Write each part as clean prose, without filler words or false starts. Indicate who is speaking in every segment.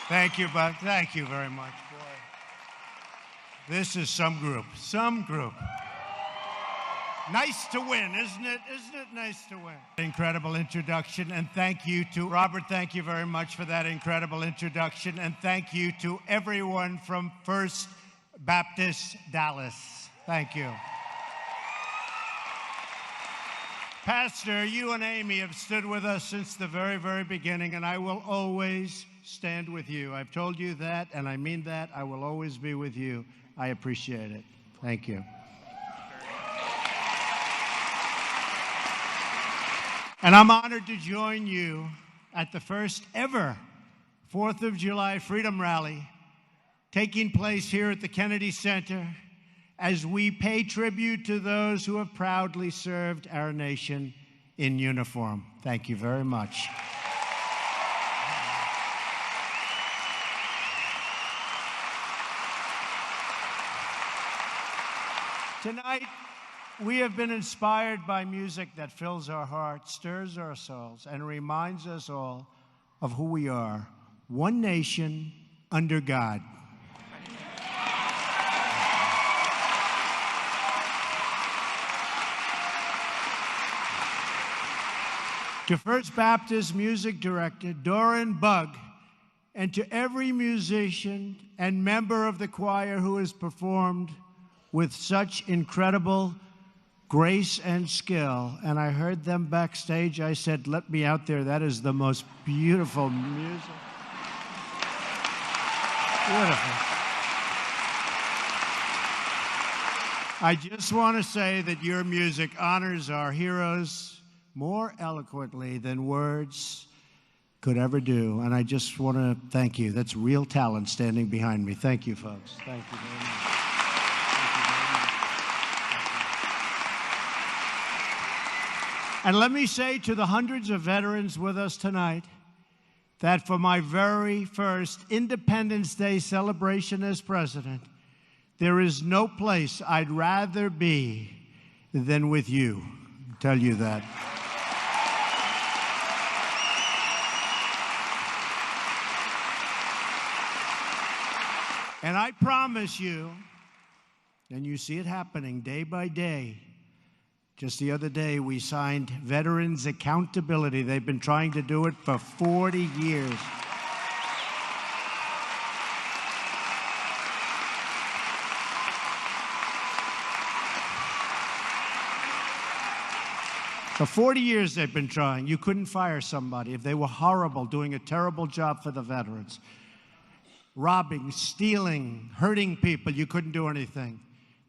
Speaker 1: Thank you, Buck. Thank you very much, boy. This is some group. Some group. Nice to win, isn't it? Isn't it nice to win? Incredible introduction, and thank you to Robert. Thank you very much for that incredible introduction, and thank you to everyone from First Baptist Dallas. Thank you. Pastor, you and Amy have stood with us since the very, very beginning, and I will always stand with you. I've told you that, and I mean that. I will always be with you. I appreciate it. Thank you. And I'm honored to join you at the first ever 4th of July Freedom Rally taking place here at the Kennedy Center as we pay tribute to those who have proudly served our nation in uniform. Thank you very much. Tonight, we have been inspired by music that fills our hearts, stirs our souls, and reminds us all of who we are. One nation under God. To First Baptist Music Director Doran Bugg, and to every musician and member of the choir who has performed with such incredible grace and skill. And I heard them backstage. I said, let me out there. That is the most beautiful music. Beautiful. I just want to say that your music honors our heroes more eloquently than words could ever do. And I just want to thank you. That's real talent standing behind me. Thank you, folks. Thank you very much. And let me say to the hundreds of veterans with us tonight that for my very first Independence Day celebration as president, there is no place I'd rather be than with you. I'll tell you that. And I promise you, and you see it happening day by day. Just the other day, we signed Veterans Accountability. They've been trying to do it for 40 years. For 40 years, they've been trying. You couldn't fire somebody if they were horrible, doing a terrible job for the veterans. Robbing, stealing, hurting people, you couldn't do anything.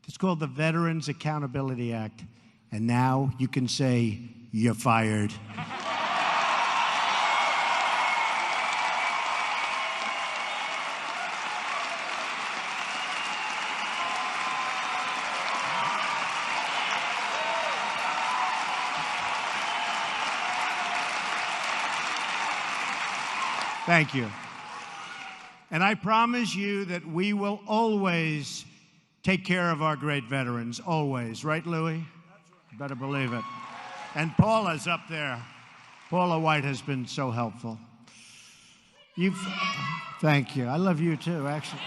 Speaker 1: It's called the Veterans Accountability Act. And now you can say, you're fired. Thank you. And I promise you that we will always take care of our great veterans, always. Right, Louis? Better believe it. And Paula's up there. Paula White has been so helpful. Thank you. I love you too, actually.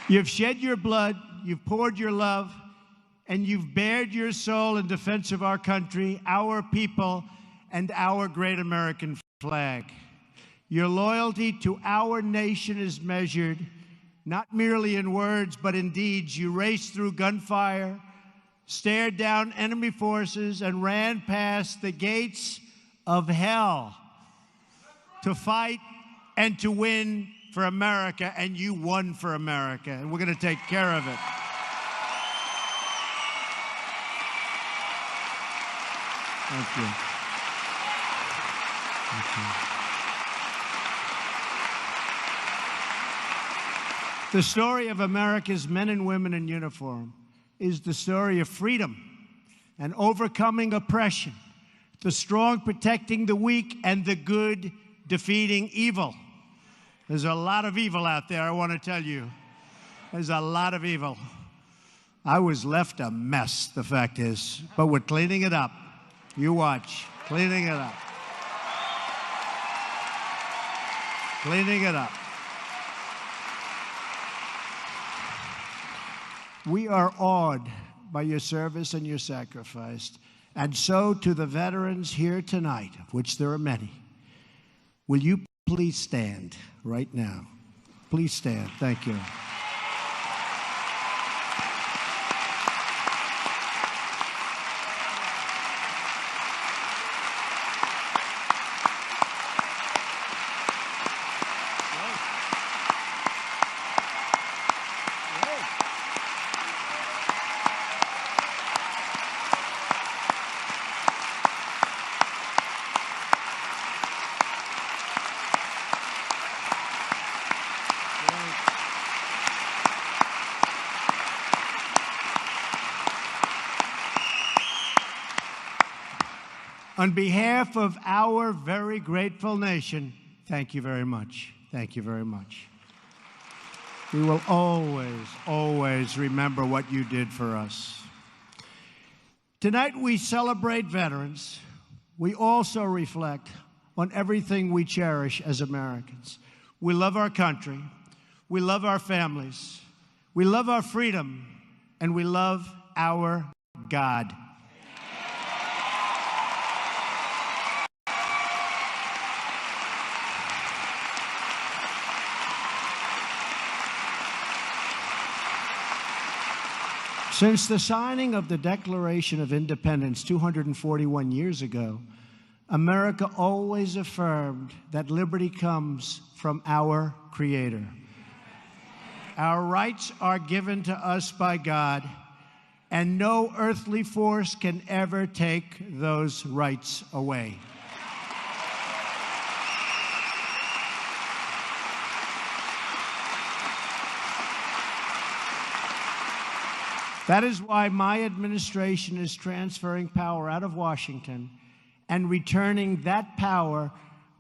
Speaker 1: You've shed your blood, you've poured your love, and you've bared your soul in defense of our country, our people, and our great American flag. Your loyalty to our nation is measured not merely in words, but in deeds. You raced through gunfire, stared down enemy forces, and ran past the gates of hell to fight and to win for America, and you won for America, and we're going to take care of it. Thank you. Thank you. The story of America's men and women in uniform is the story of freedom and overcoming oppression, the strong protecting the weak, and the good defeating evil. There's a lot of evil out there, I want to tell you. There's a lot of evil. I was left a mess, the fact is, but we're cleaning it up. You watch, cleaning it up. Cleaning it up. We are awed by your service and your sacrifice. And so to the veterans here tonight, of which there are many, will you please stand right now? Please stand. Thank you. On behalf of our very grateful nation, thank you very much. Thank you very much. We will always, always remember what you did for us. Tonight we celebrate veterans. We also reflect on everything we cherish as Americans. We love our country. We love our families. We love our freedom. And we love our God. Since the signing of the Declaration of Independence 241 years ago, America always affirmed that liberty comes from our Creator. Our rights are given to us by God, and no earthly force can ever take those rights away. That is why my administration is transferring power out of Washington and returning that power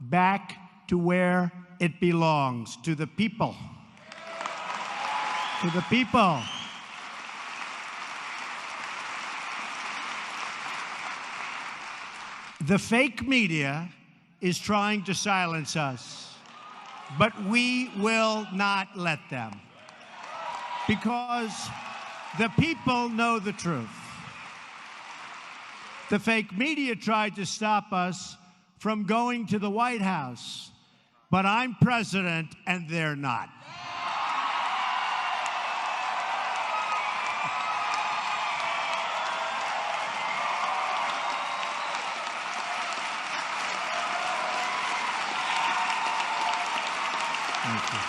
Speaker 1: back to where it belongs, to the people. To the people. The fake media is trying to silence us, but we will not let them, because the people know the truth. The fake media tried to stop us from going to the White House, but I'm president and they're not. Thank you.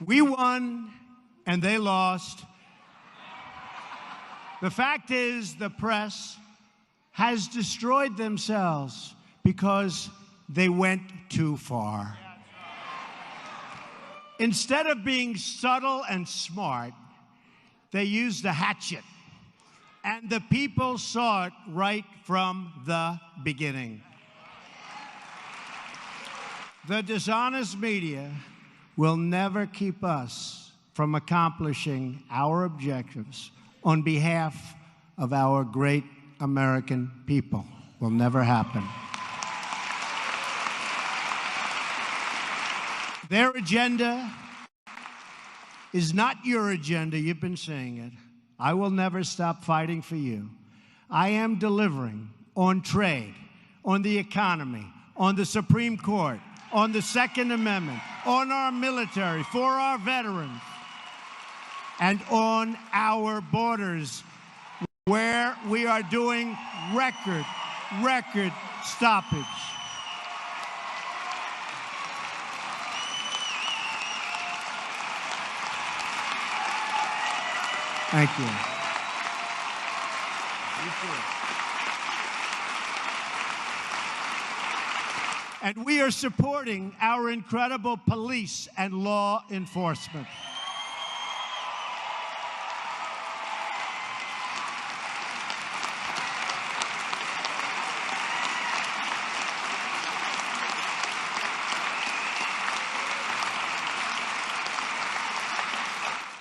Speaker 1: We won and they lost. The fact is, the press has destroyed themselves because they went too far. Instead of being subtle and smart, they used a hatchet. And the people saw it right from the beginning. The dishonest media will never keep us from accomplishing our objectives on behalf of our great American people. Will never happen. Their agenda is not your agenda. You've been saying it. I will never stop fighting for you. I am delivering on trade, on the economy, on the Supreme Court, on the Second Amendment, on our military, for our veterans, and on our borders, where we are doing record stoppage. Thank you. And we are supporting our incredible police and law enforcement.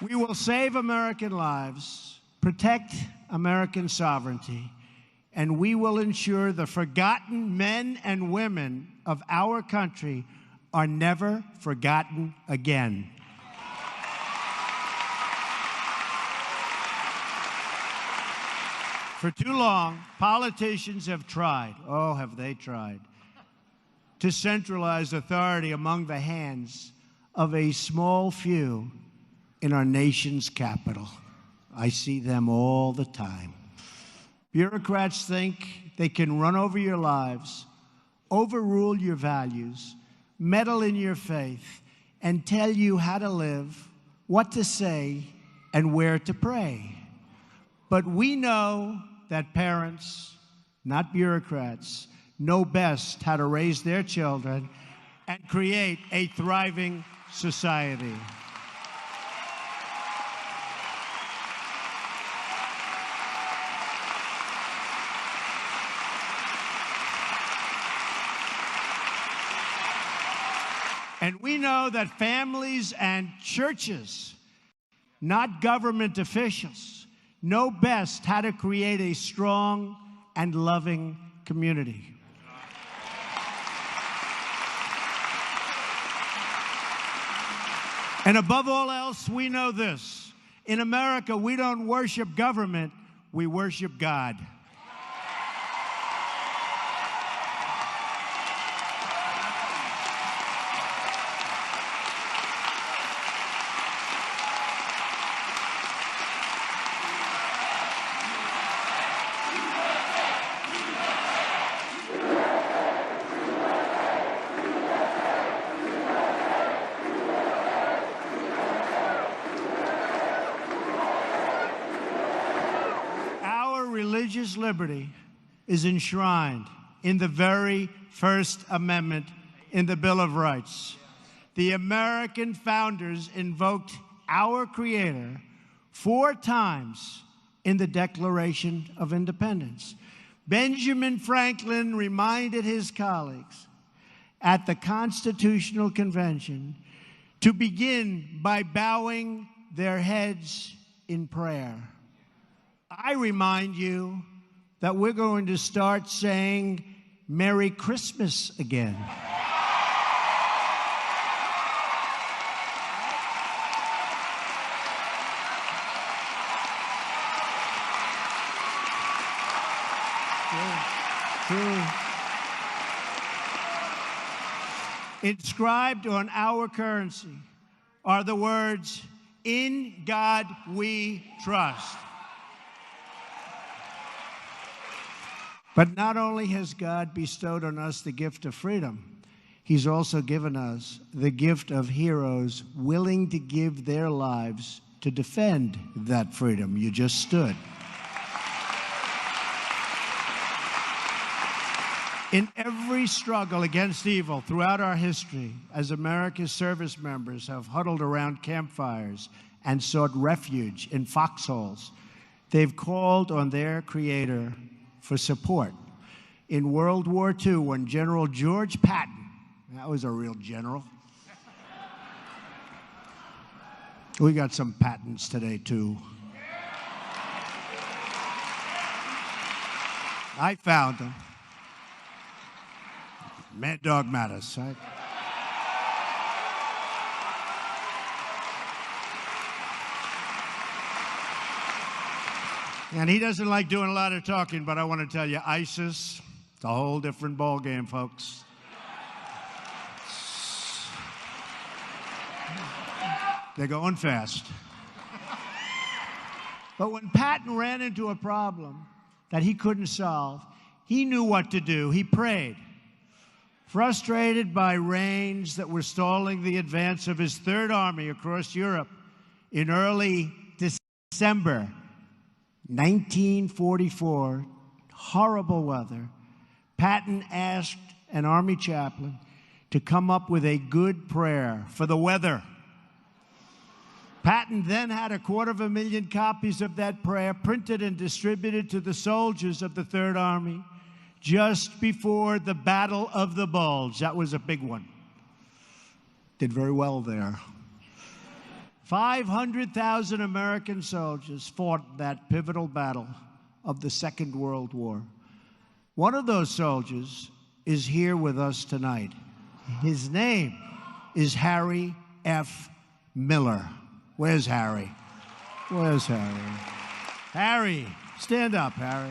Speaker 1: We will save American lives, protect American sovereignty, and we will ensure the forgotten men and women of our country are never forgotten again. For too long, politicians have tried, oh, have they tried, to centralize authority among the hands of a small few in our nation's capital. I see them all the time. Bureaucrats think they can run over your lives, overrule your values, meddle in your faith, and tell you how to live, what to say, and where to pray. But we know that parents, not bureaucrats, know best how to raise their children and create a thriving society. And we know that families and churches, not government officials, know best how to create a strong and loving community. And above all else, we know this. In America, we don't worship government, we worship God. Religious liberty is enshrined in the very First Amendment in the Bill of Rights. The American founders invoked our Creator 4 times in the Declaration of Independence. Benjamin Franklin reminded his colleagues at the Constitutional Convention to begin by bowing their heads in prayer. I remind you that we're going to start saying Merry Christmas again. True. Inscribed on our currency are the words, "In God we trust." But not only has God bestowed on us the gift of freedom, He's also given us the gift of heroes willing to give their lives to defend that freedom you just stood. In every struggle against evil throughout our history, as America's service members have huddled around campfires and sought refuge in foxholes, they've called on their Creator for support. In World War II, when General George Patton, that was a real general. We got some Pattons today, too. I found them. Mad Dog Mattis, right? And he doesn't like doing a lot of talking, but I want to tell you, ISIS, it's a whole different ballgame, folks. They're going fast. But when Patton ran into a problem that he couldn't solve, he knew what to do. He prayed. Frustrated by rains that were stalling the advance of his Third Army across Europe in early December 1944, horrible weather, Patton asked an Army chaplain to come up with a good prayer for the weather. Patton then had 250,000 copies of that prayer printed and distributed to the soldiers of the Third Army just before the Battle of the Bulge. That was a big one. Did very well there. 500,000 American soldiers fought that pivotal battle of the Second World War. One of those soldiers is here with us tonight. His name is Harry F. Miller. Where's Harry? Where's Harry? Harry, stand up, Harry.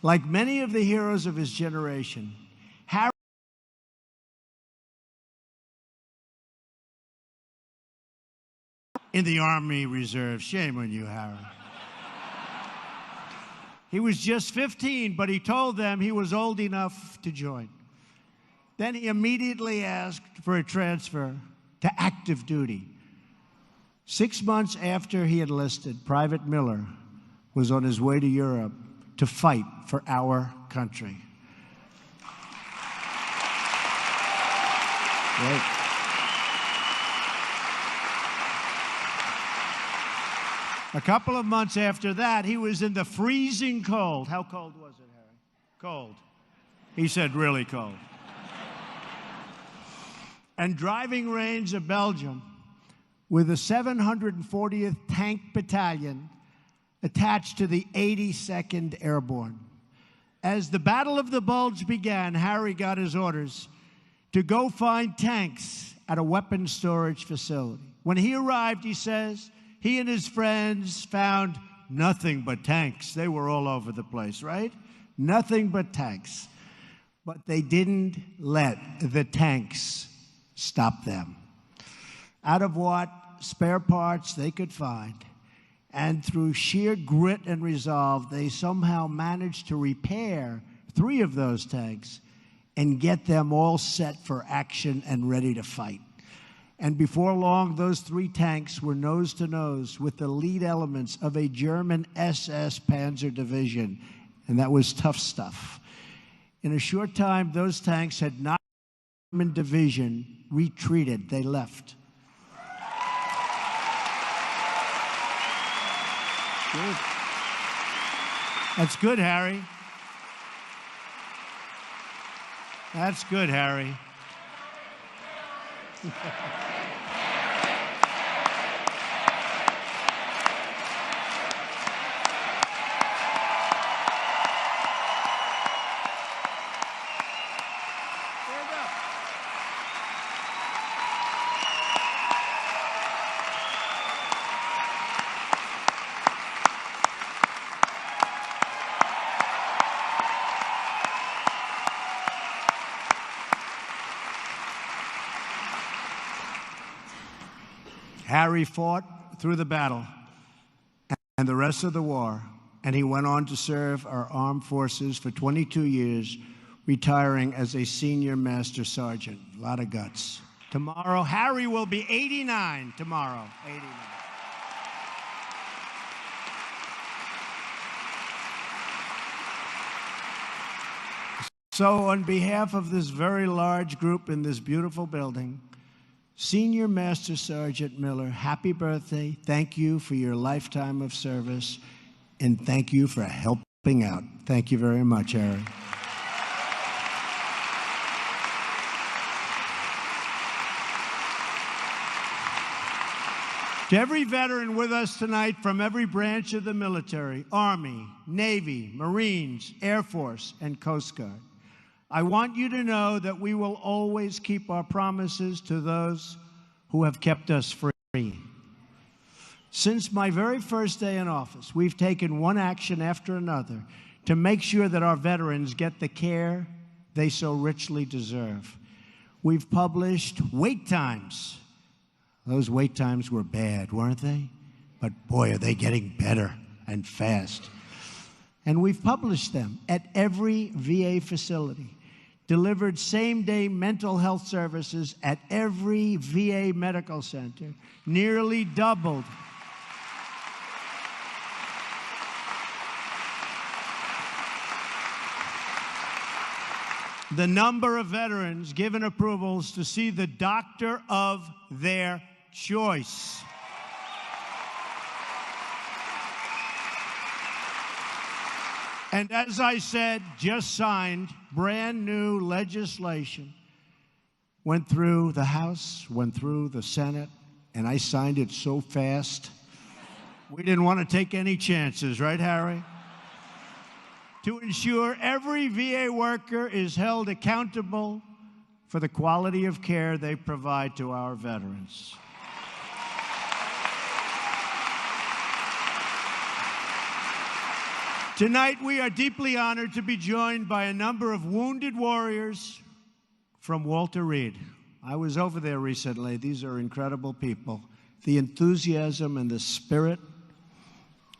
Speaker 1: Like many of the heroes of his generation, Harry in the Army Reserve. Shame on you, Harry. He was just 15, but he told them he was old enough to join. Then he immediately asked for a transfer to active duty. 6 months after he enlisted, Private Miller was on his way to Europe to fight for our country. Right. A couple of months after that, he was in the freezing cold. How cold was it, Harry? Cold. He said really cold. And driving range of Belgium with the 740th Tank Battalion attached to the 82nd Airborne. As the Battle of the Bulge began, Harry got his orders to go find tanks at a weapons storage facility. When he arrived, he says, he and his friends found nothing but tanks. They were all over the place, right? Nothing but tanks. But they didn't let the tanks stop them. Out of what spare parts they could find, and through sheer grit and resolve, they somehow managed to repair 3 of those tanks and get them all set for action and ready to fight. And before long, those 3 tanks were nose to nose with the lead elements of a German SS Panzer division, and that was tough stuff. In a short time, those tanks had not German division retreated. They left. Good. That's good, Harry. That's good, Harry. Harry fought through the battle and the rest of the war, and he went on to serve our armed forces for 22 years, retiring as a senior master sergeant. A lot of guts. Tomorrow, Harry will be 89 tomorrow. 89. So on behalf of this very large group in this beautiful building, Senior Master Sergeant Miller, happy birthday. Thank you for your lifetime of service, and thank you for helping out. Thank you very much, Harry. To every veteran with us tonight from every branch of the military, Army, Navy, Marines, Air Force, and Coast Guard, I want you to know that we will always keep our promises to those who have kept us free. Since my very first day in office, we've taken one action after another to make sure that our veterans get the care they so richly deserve. We've published wait times. Those wait times were bad, weren't they? But boy, are they getting better and fast. And we've published them at every VA facility delivered same-day mental health services at every VA medical center, nearly doubled the number of veterans given approvals to see the doctor of their choice. And as I said, just signed brand new legislation. Went through the House, went through the Senate, and I signed it so fast. We didn't want to take any chances, right, Harry? To ensure every VA worker is held accountable for the quality of care they provide to our veterans. Tonight, we are deeply honored to be joined by a number of wounded warriors from Walter Reed. I was over there recently. These are incredible people. The enthusiasm and the spirit,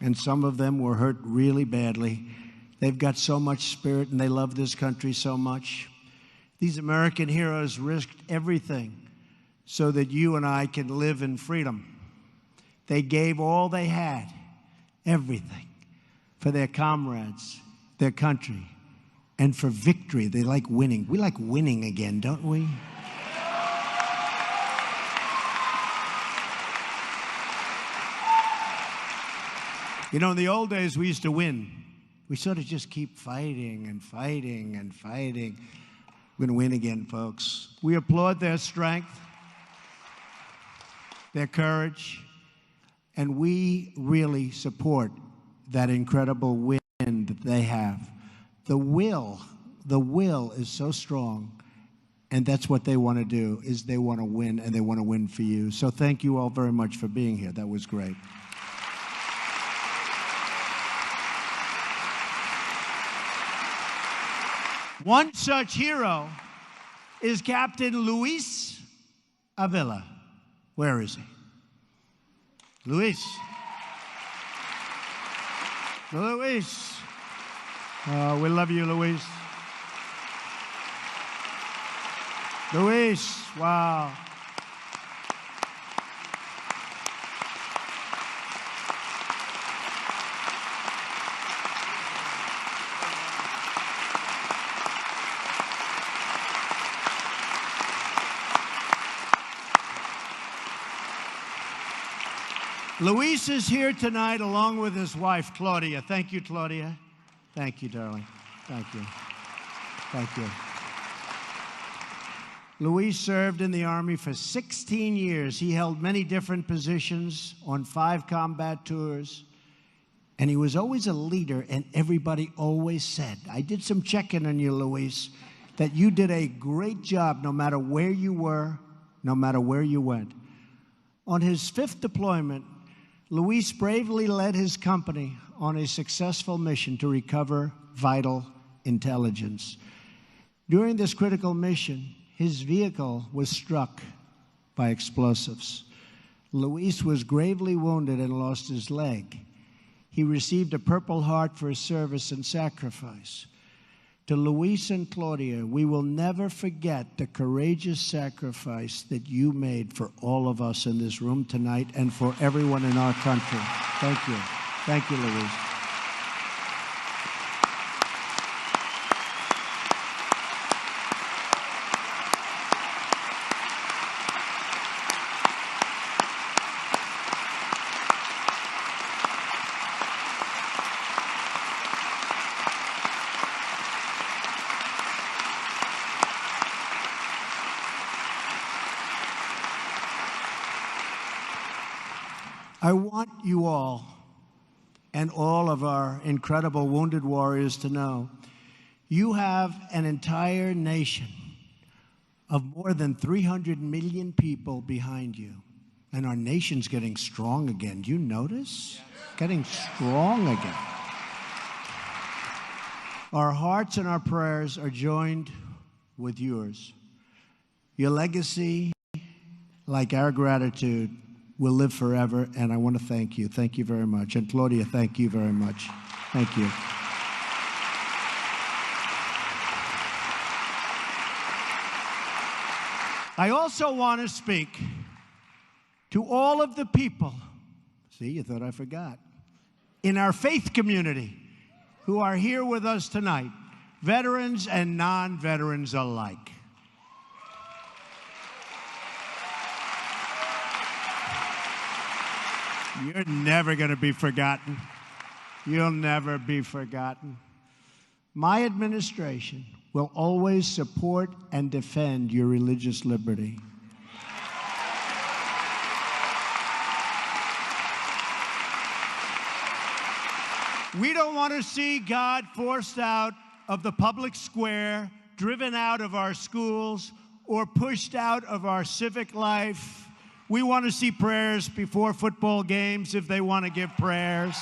Speaker 1: and some of them were hurt really badly. They've got so much spirit, and they love this country so much. These American heroes risked everything so that you and I can live in freedom. They gave all they had, everything, for their comrades, their country, and for victory. They like winning. We like winning again, don't we? You know, in the old days, we used to win. We sort of just keep fighting and fighting and fighting. We're going to win again, folks. We applaud their strength, their courage, and we really support that incredible win that they have. The will is so strong, and that's what they want to do, is they want to win, and they want to win for you. So thank you all very much for being here. That was great. One such hero is Captain Luis Avila. Where is he? Luis. Luis. Oh, we love you, Luis. Luis, wow. Luis is here tonight along with his wife, Claudia. Thank you, Claudia. Thank you, darling. Thank you. Thank you. Luis served in the Army for 16 years. He held many different positions on 5 combat tours, and he was always a leader, and everybody always said, I did some checking on you, Luis, that you did a great job no matter where you were, no matter where you went. On his 5th deployment, Luis bravely led his company on a successful mission to recover vital intelligence. During this critical mission, his vehicle was struck by explosives. Luis was gravely wounded and lost his leg. He received a Purple Heart for his service and sacrifice. To Luis and Claudia, we will never forget the courageous sacrifice that you made for all of us in this room tonight and for everyone in our country. Thank you. Thank you, Luis. I want you all and all of our incredible wounded warriors to know you have an entire nation of more than 300 million people behind you. And our nation's getting strong again. Do you notice? Getting strong again. Our hearts and our prayers are joined with yours. Your legacy, like our gratitude, will live forever, and I want to thank you. Thank you very much. And Claudia, thank you very much. Thank you. I also want to speak to all of the people, see, you thought I forgot, in our faith community who are here with us tonight, veterans and non-veterans alike. You're never going to be forgotten. You'll never be forgotten. My administration will always support and defend your religious liberty. We don't want to see God forced out of the public square, driven out of our schools, or pushed out of our civic life. We want to see prayers before football games if they want to give prayers.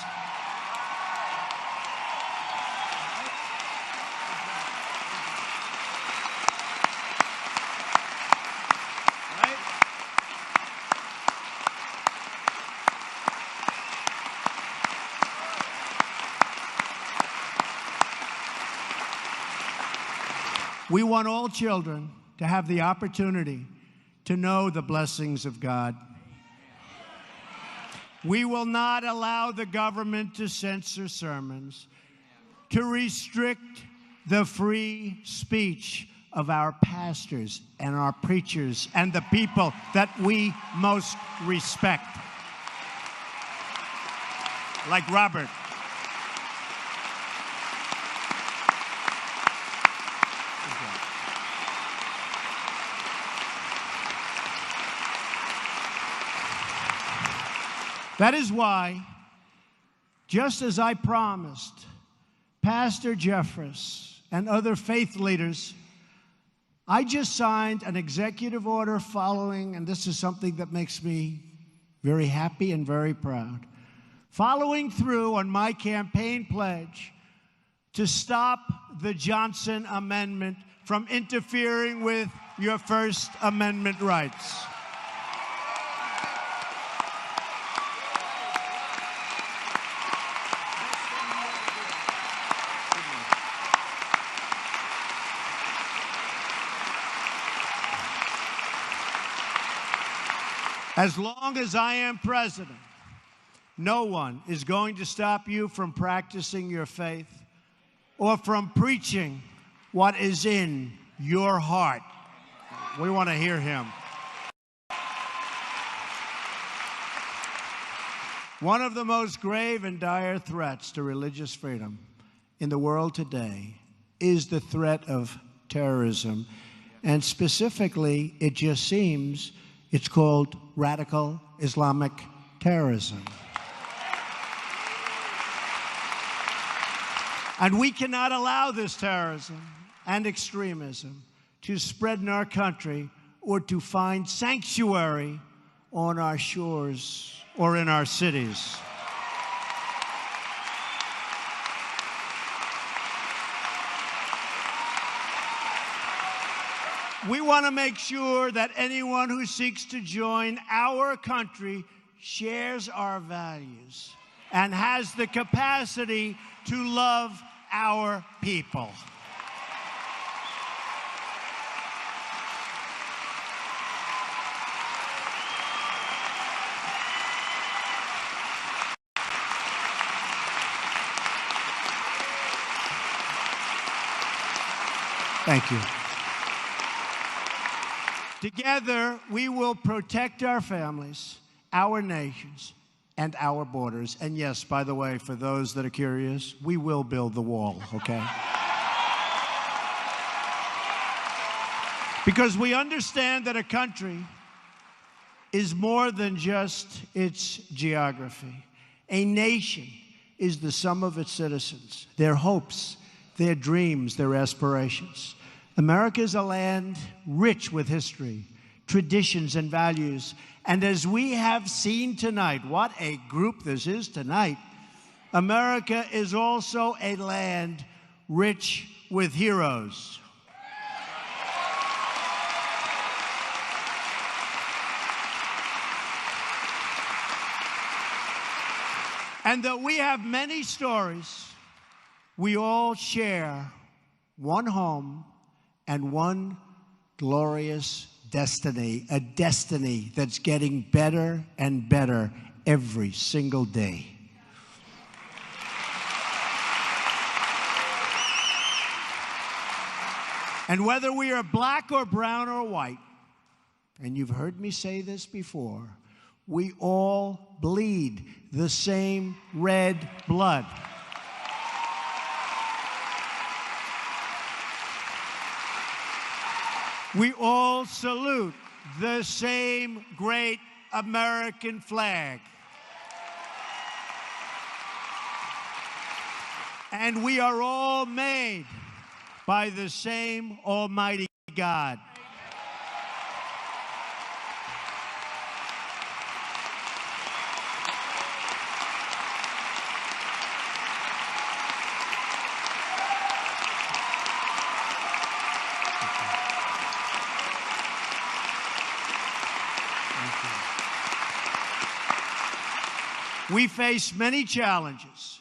Speaker 1: We want all children to have the opportunity to know the blessings of God. We will not allow the government to censor sermons, to restrict the free speech of our pastors and our preachers and the people that we most respect, like Robert. That is why, just as I promised Pastor Jeffress and other faith leaders, I just signed an executive order following, and this is something that makes me very happy and very proud, following through on my campaign pledge to stop the Johnson Amendment from interfering with your First Amendment rights. As long as I am president, no one is going to stop you from practicing your faith or from preaching what is in your heart. We want to hear him. One of the most grave and dire threats to religious freedom in the world today is the threat of terrorism. And specifically, it just seems it's called radical Islamic terrorism. And we cannot allow this terrorism and extremism to spread in our country or to find sanctuary on our shores or in our cities. We want to make sure that anyone who seeks to join our country shares our values and has the capacity to love our people. Thank you. Together, we will protect our families, our nations, and our borders. And yes, by the way, for those that are curious, we will build the wall, okay? Because we understand that a country is more than just its geography. A nation is the sum of its citizens, their hopes, their dreams, their aspirations. America is a land rich with history, traditions, and values. And as we have seen tonight, what a group this is tonight, America is also a land rich with heroes. And though we have many stories, we all share one home and one glorious destiny, a destiny that's getting better and better every single day. And whether we are black or brown or white, and you've heard me say this before, we all bleed the same red blood. We all salute the same great American flag. And we are all made by the same Almighty God. We face many challenges.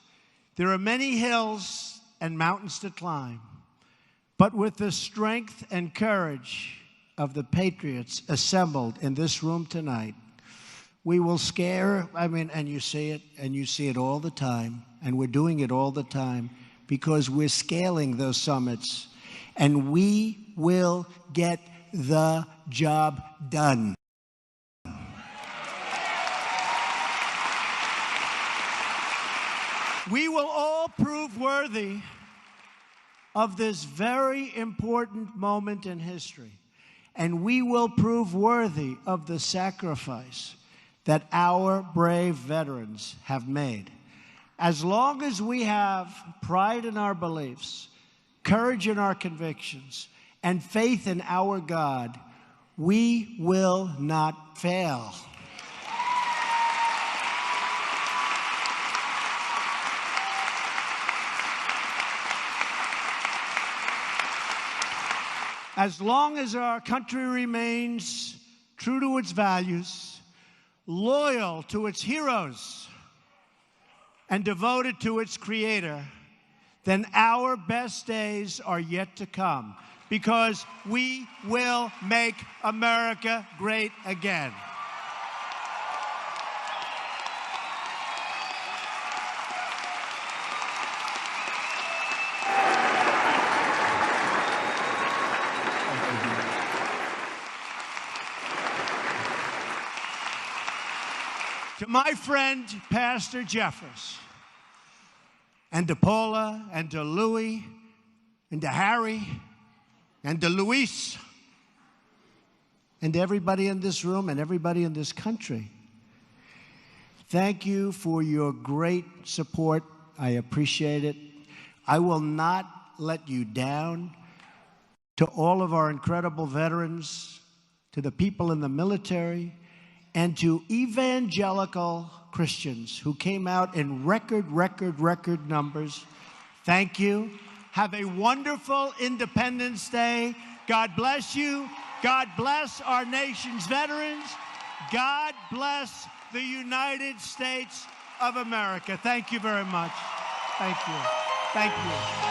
Speaker 1: There are many hills and mountains to climb. But with the strength and courage of the patriots assembled in this room tonight, we will and you see it all the time, and we're doing it all the time because we're scaling those summits, and we will get the job done. We will all prove worthy of this very important moment in history, and we will prove worthy of the sacrifice that our brave veterans have made. As long as we have pride in our beliefs, courage in our convictions, and faith in our God, we will not fail. As long as our country remains true to its values, loyal to its heroes, and devoted to its Creator, then our best days are yet to come, because we will make America great again. To my friend, Pastor Jeffers, and to Paula, and to Louis, and to Harry, and to Luis, and to everybody in this room and everybody in this country, thank you for your great support. I appreciate it. I will not let you down. To all of our incredible veterans, to the people in the military, and to evangelical Christians who came out in record numbers, thank you. Have a wonderful Independence Day. God bless you. God bless our nation's veterans. God bless the United States of America. Thank you very much. Thank you. Thank you.